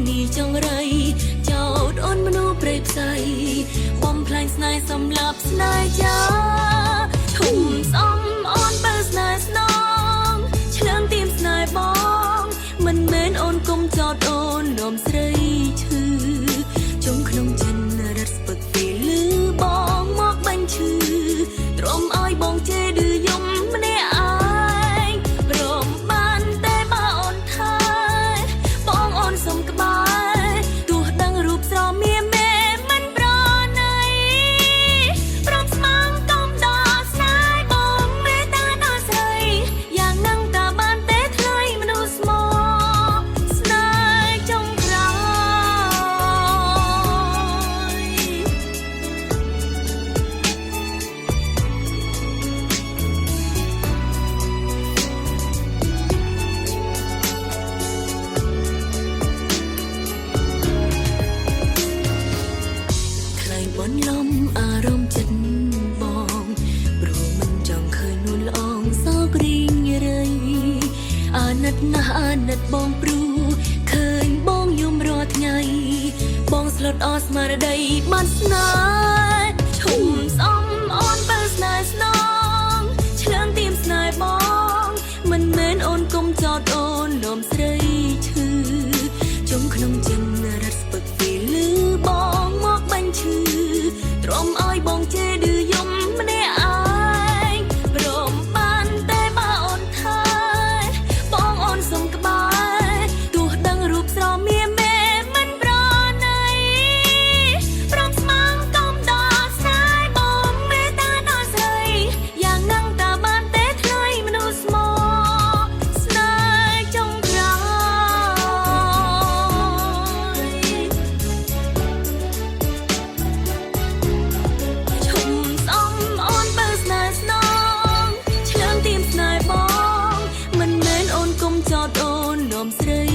នេះចង់រៃចោតអូនមនុស្សព្រៃផ្សៃបំផ្លាញស្នេហ៍សម្លាប់ស្នេហ៍ចាធំសំអូនបើស្នេហ៍ស្នងឆ្លើងទៀមស្នេហ៍បងមិនមែនអូនគុំចោតអូននំស្រីឈឺជុំក្នុងចិនរត់ស្ពឹកពេលលឺបងមកបាញ់ឈឺទ្រាំឲ្យបងជេរឌឺយំម្នាក់ឯងព្រមបានតែបើអូនថាបងអូនសុំក្បែរទោះដឹងរូបស្រមៀមមេមិនប្រណីព្រមស្មងកំដរស្នេហ៍បងមេត្តាដល់ស្រីយ៉ាងនឹងតាបានទេថ្លៃមនុស្សស្មោស្នេហ៍ចុងក្រោយខ្លែងបនលំអារម្មណ៍ចិត្តបងព្រោះមិនចង់ឃើញនួនល្អងសោករីងរៃអាណិតណាស់អាណិតបងព្រោះឃើញបងយំរាល់ថ្ងៃបងស្លុតអស់ស្មារតីបានស្នេហ៍ឈុំសំអូនបើស្នេហ៍ស្នងឆ្លើងទៀមស្នេហ៍បងមិនមែនអូនគុំចោតអូននំស្រីឈឺជុំក្នុងចិនរត់ស្ពឹកពេលលឺបងមកបាញ់ឈឺទ្រាំឲ្យបងជេរឌឺយំម្នាក់ឯងព្រមបានតែបើអូនថាបងអូនសុំក្បែរទោះដឹងរូបស្រមៀមមេមិនប្រណីព្រមស្មងកំដរស្នេហ៍បងមេត្តាដល់ស្រីយ៉ាងនឹងតាបានទេថ្លៃមនុស្សស្មោស្នេហ៍ចុងក្រោយឈុំសំអូនបើស្នេហ៍ស្នងឆ្លើងទៀមស្នេហ៍បងមិនមែនអូនគុំចោតអូននំស្រី